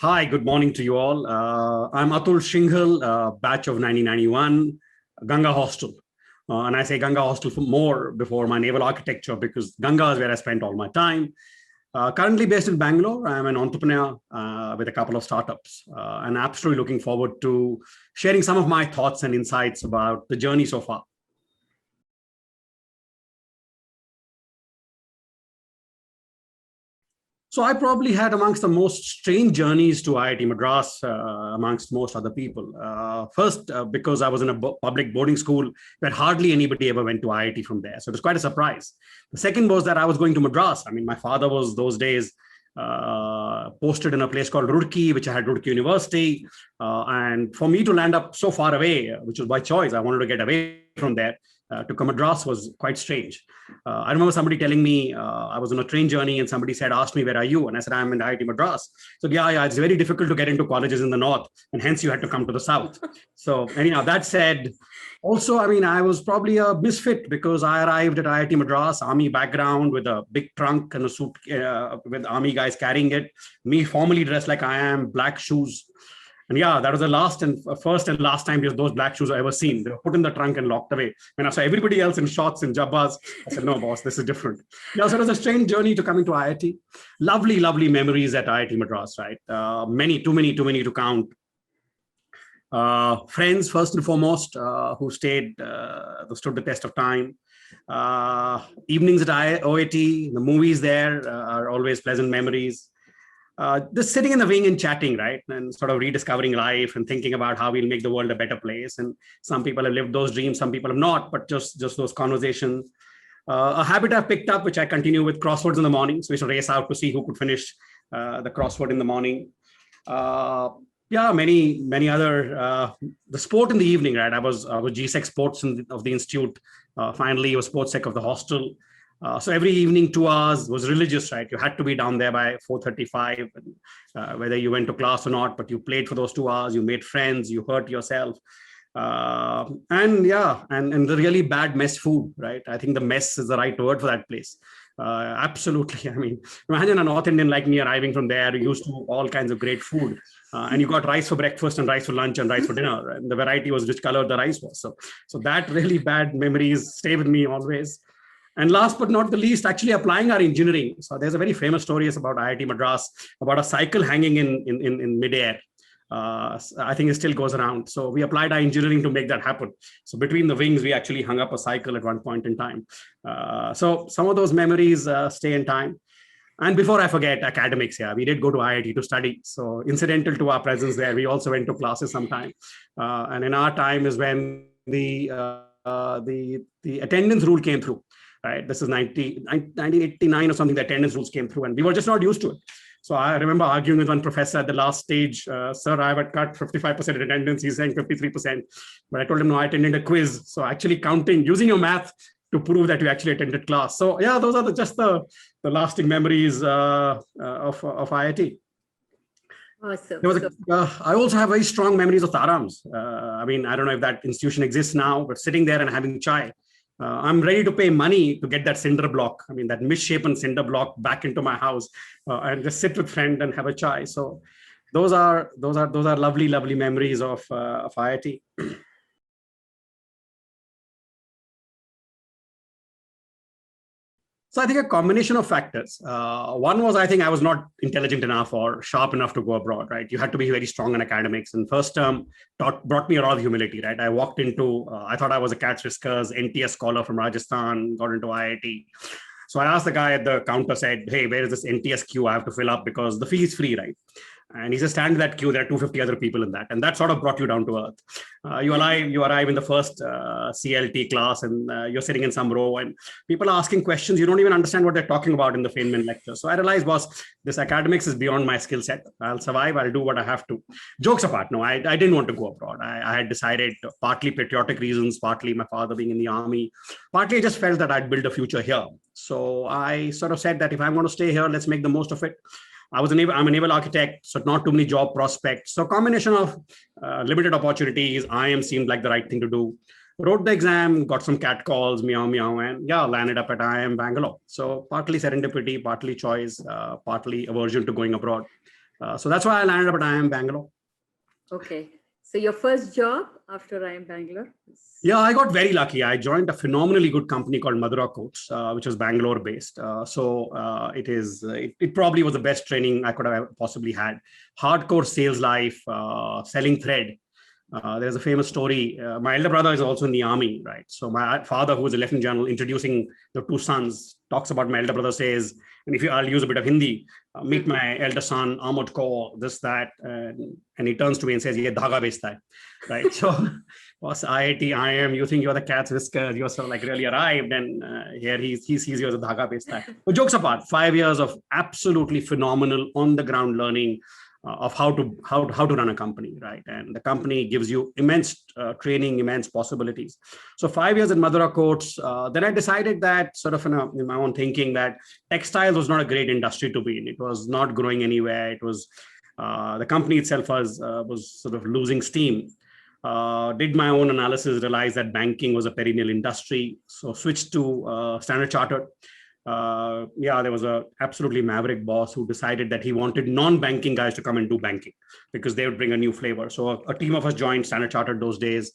Hi, good morning to you all. I'm Atul Shinghal, batch of 1991, Ganga Hostel. And I say Ganga Hostel for more before my naval architecture because Ganga is where I spent all my time. Currently based in Bangalore, I'm an entrepreneur with a couple of startups and absolutely looking forward to sharing some of my thoughts and insights about the journey so far. So I probably had amongst the most strange journeys to IIT Madras amongst most other people. First, because I was in a public boarding school where hardly anybody ever went to IIT from there. So it was quite a surprise. The second was that I was going to Madras. I mean, my father was those days posted in a place called Roorkee, which I had Roorkee University. And for me to land up so far away, which was by choice, I wanted to get away from there. To come Madras was quite strange. I remember somebody telling me I was on a train journey and somebody asked me, where are you? And I said, I'm in IIT Madras. So yeah, it's very difficult to get into colleges in the north and hence you had to come to the south. So anyhow, that said, also, I mean, I was probably a misfit because I arrived at IIT Madras, army background with a big trunk and a suit with army guys carrying it. Me formally dressed like I am, black shoes. And yeah, that was the first and last time those black shoes I ever seen. They were put in the trunk and locked away. When I saw everybody else in shorts and jabbas, I said, no, boss, this is different. Yeah, so it was a strange journey to coming to IIT. Lovely, lovely memories at IIT Madras, right? Too many to count. Friends, first and foremost, who stood the test of time. Evenings at IOAT, the movies there are always pleasant memories. Just sitting in the wing and chatting, right? And sort of rediscovering life and thinking about how we'll make the world a better place. And some people have lived those dreams, some people have not, but just those conversations. A habit I've picked up, which I continue with, crosswords in the morning. So we should race out to see who could finish the crossword in the morning. Yeah, many other, the sport in the evening, right? I was GSEC sports of the institute. Finally, I was sports sec of the hostel. So every evening, 2 hours was religious, right? You had to be down there by 4:35, whether you went to class or not, but you played for those 2 hours, you made friends, you hurt yourself. And the really bad mess food, right? I think the mess is the right word for that place. Absolutely. I mean, imagine a North Indian like me arriving from there, used to all kinds of great food. And you got rice for breakfast and rice for lunch and rice for dinner. And the variety was which color the rice was. So that really bad memories stay with me always. And last but not the least, actually applying our engineering. So there's a very famous story about IIT Madras, about a cycle hanging in midair. I think it still goes around. So we applied our engineering to make that happen. So between the wings, we actually hung up a cycle at one point in time. So some of those memories stay in time. And before I forget, academics, yeah, we did go to IIT to study. So incidental to our presence there, we also went to classes sometime. And in our time is when the attendance rule came through. Right, this is 1989 or something. The attendance rules came through, and we were just not used to it. So I remember arguing with one professor at the last stage, sir, I would cut 55% attendance. He's saying 53%, but I told him no, I attended a quiz. So actually counting, using your math to prove that you actually attended class. So yeah, those are just the lasting memories of IIT. Awesome. I also have very strong memories of Tarams. I mean, I don't know if that institution exists now, but sitting there and having chai. I'm ready to pay money to get that cinder block. I mean, that misshapen cinder block back into my house and just sit with friends and have a chai. So those are lovely, lovely memories of IIT. So I think a combination of factors. One was, I think I was not intelligent enough or sharp enough to go abroad, right? You had to be very strong in academics. And first term brought me a lot of humility, right? I walked into, I thought I was a catch whiskers, NTS scholar from Rajasthan, got into IIT. So I asked the guy at the counter, said, hey, where is this NTS queue I have to fill up because the fee is free, right? And he says, stand in that queue. There are 250 other people in that. And that sort of brought you down to earth. You arrive in the first CLT class and you're sitting in some row and people are asking questions. You don't even understand what they're talking about in the Feynman lecture. So I realized, boss, this academics is beyond my skill set. I'll survive. I'll do what I have to. Jokes apart, no, I didn't want to go abroad. I had decided, partly patriotic reasons, partly my father being in the army, partly I just felt that I'd build a future here. So I sort of said that if I'm going to stay here, let's make the most of it. I'm a naval architect, so not too many job prospects. So combination of limited opportunities, IIM seemed like the right thing to do. Wrote the exam, got some cat calls, meow, meow, and yeah, landed up at IIM Bangalore. So partly serendipity, partly choice, partly aversion to going abroad. So that's why I landed up at IIM Bangalore. Okay. So your first job after IIM Bangalore? Yeah, I got very lucky. I joined a phenomenally good company called Madras which was Bangalore based. It probably was the best training I could have possibly had. Hardcore sales life, selling thread. There's a famous story. My elder brother is also in the army, right? So my father, who was a lieutenant general, introducing the two sons, talks about my elder brother says, and I'll use a bit of Hindi, meet my elder son, Ahmad Kaur, this, that, and he turns to me and says, "Ye dhaga bechta hai," right? So was IIT, IIM, you think you're the cat's whisker, you're sort of like really arrived, and here he sees you as a dhaga bechta hai. But jokes apart, 5 years of absolutely phenomenal on the ground learning of how to run a company, right? And the company gives you immense training, immense possibilities. So 5 years in Madras, then I decided that sort of in my own thinking that textiles was not a great industry to be in. It was not growing anywhere. It was the company itself was sort of losing steam. Did my own analysis, realized that banking was a perennial industry. So switched to Standard Chartered. There was a absolutely maverick boss who decided that he wanted non-banking guys to come and do banking because they would bring a new flavor. So a team of us joined Standard Chartered those days.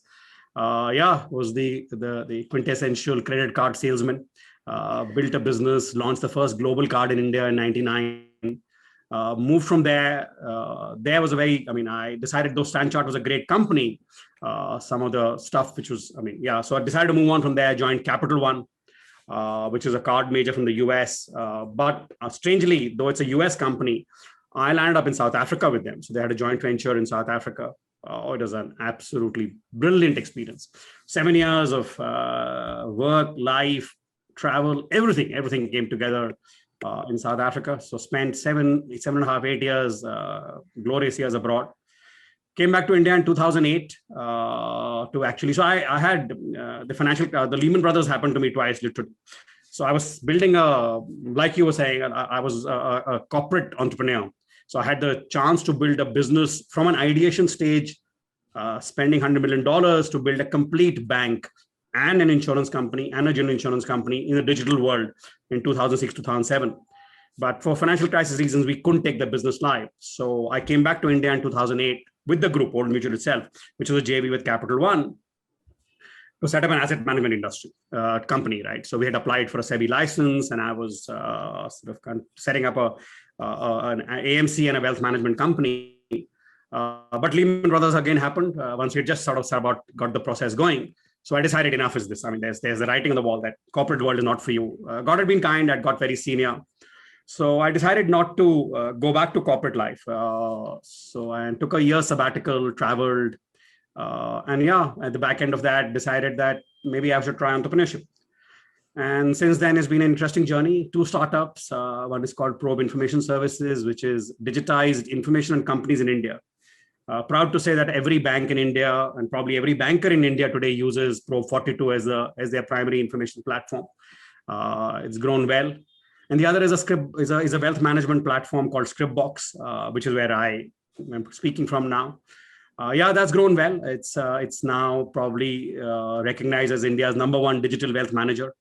Was the quintessential credit card salesman. Built a business, launched the first global card in India in '99. Moved from there. There was I decided though Standard Chartered was a great company. Some of the stuff which was, so I decided to move on from there. Joined Capital One, which is a card major from the US. But strangely, though it's a US company, I landed up in South Africa with them. So they had a joint venture in South Africa. It was an absolutely brilliant experience. 7 years of work, life, travel, everything came together in South Africa. So spent 7.5, 8 years, glorious years abroad. Came back to India in 2008 so I had the Lehman Brothers happened to me twice, literally. So I was building like you were saying, I was a corporate entrepreneur. So I had the chance to build a business from an ideation stage, spending $100 million to build a complete bank and an insurance company and a general insurance company in the digital world in 2006, 2007. But for financial crisis reasons, we couldn't take the business live. So I came back to India in 2008 with the group, Old Mutual itself, which was a JV with Capital One, to set up an asset management industry company, right? So we had applied for a SEBI license, and I was setting up an AMC and a wealth management company. But Lehman Brothers again happened once we just sort of got the process going. So I decided enough is this. There's the writing on the wall that corporate world is not for you. God had been kind. I'd got very senior. So I decided not to go back to corporate life. So I took a year sabbatical, traveled, at the back end of that, decided that maybe I should try entrepreneurship. And since then, it's been an interesting journey. 2 startups. One is called Probe Information Services, which is digitized information on companies in India. Proud to say that every bank in India and probably every banker in India today uses Probe 42 as their primary information platform. It's grown well. And the other is a wealth management platform called Scripbox, which is where I am speaking from now. That's grown well. It's now probably recognized as India's #1 digital wealth manager.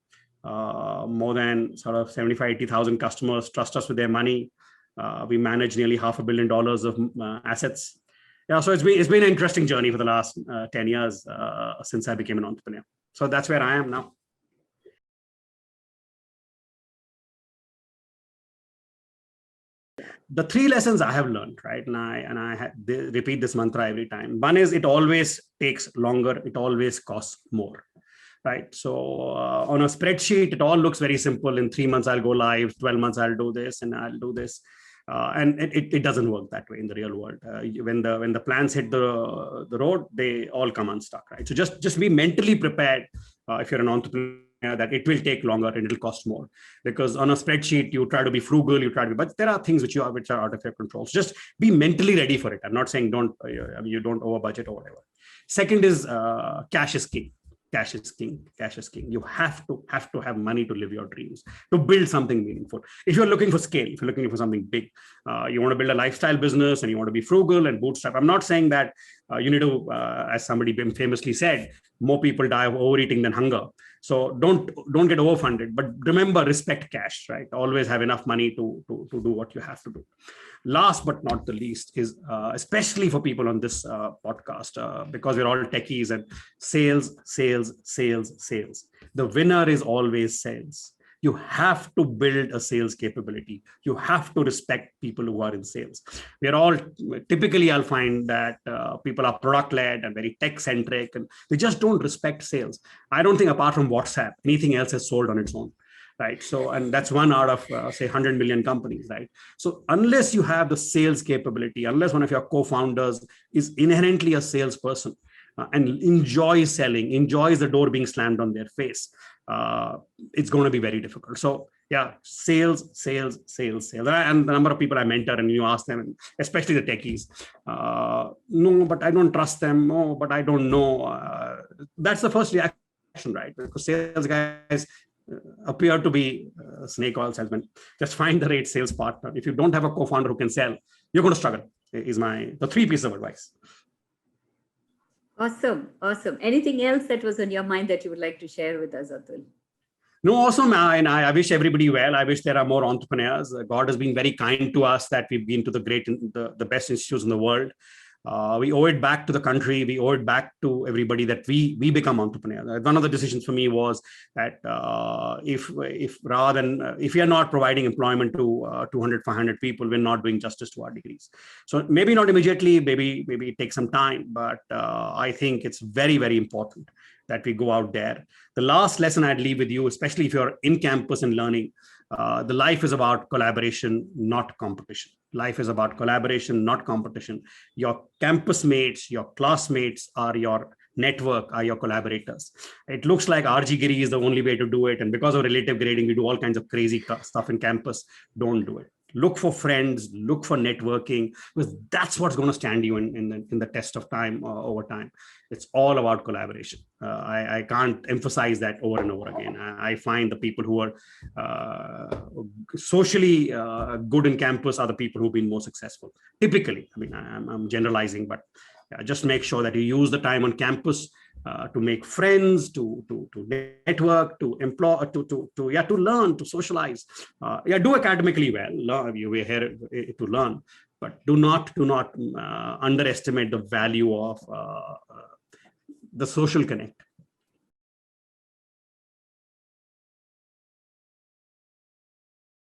More than sort of 75,000-80,000 customers trust us with their money. We manage nearly $500 million of assets. So it's been an interesting journey for the last 10 years since I became an entrepreneur. So that's where I am now. The 3 lessons I have learned, right? And I repeat this mantra every time. One is it always takes longer. It always costs more, right? So on a spreadsheet, it all looks very simple. In 3 months, I'll go live. 12 months, I'll do this and I'll do this. And it doesn't work that way in the real world. When the plans hit the road, they all come unstuck, right? So just be mentally prepared if you're an entrepreneur, that it will take longer and it'll cost more, because on a spreadsheet you try to be frugal, but there are things which are out of your control. So just be mentally ready for it. I'm not saying you don't over budget or whatever. Second is cash is king. Cash is king. Cash is king. You have to have money to live your dreams, to build something meaningful. If you're looking for scale, if you're looking for something big, you want to build a lifestyle business and you want to be frugal and bootstrap. I'm not saying that you need to, as somebody famously said, more people die of overeating than hunger. So don't get overfunded, but remember, respect cash, right? Always have enough money to do what you have to do. Last but not the least is, especially for people on this podcast, because we're all techies, and sales. The winner is always sales. You have to build a sales capability. You have to respect people who are in sales. We're all, typically I'll find that people are product led and very tech centric, and they just don't respect sales. I don't think apart from WhatsApp, anything else has sold on its own. Right. So, and that's one out of say 100 million companies. Right. So unless you have the sales capability, unless one of your co-founders is inherently a salesperson and enjoys selling, enjoys the door being slammed on their face, it's going to be very difficult. So yeah, sales. And the number of people I mentor, and you ask them, especially the techies, no, but I don't trust them. No, but I don't know. That's the first reaction, right? Because sales guys appear to be snake oil salesmen. Just find the right sales partner. If you don't have a co-founder who can sell, you're going to struggle. Is the 3 pieces of advice. Awesome. Anything else that was on your mind that you would like to share with us, Atul? No, awesome. And I wish everybody well. I wish there are more entrepreneurs. God has been very kind to us that we've been to the best institutes in the world. We owe it back to the country. We owe it back to everybody that we become entrepreneurs. One of the decisions for me was that if we are not providing employment to 200, 500 people, we're not doing justice to our degrees. So maybe not immediately, maybe it takes some time, but I think it's very, very important that we go out there. The last lesson I'd leave with you, especially if you're in campus and learning, the life is about collaboration, not competition. Life is about collaboration, not competition. Your campus mates, your classmates are your network, are your collaborators. It looks like RG Giri is the only way to do it. And because of relative grading, we do all kinds of crazy stuff in campus. Don't do it. Look for friends, look for networking, because that's what's going to stand you in the test of time over time. It's all about collaboration. I can't emphasize that over and over again. I find the people who are socially good in campus are the people who've been more successful. Typically, I mean, I'm generalizing, but just make sure that you use the time on campus to make friends, to network, to employ, to learn, to socialize. Do academically well. We're here to learn, but do not underestimate the value of the social connect.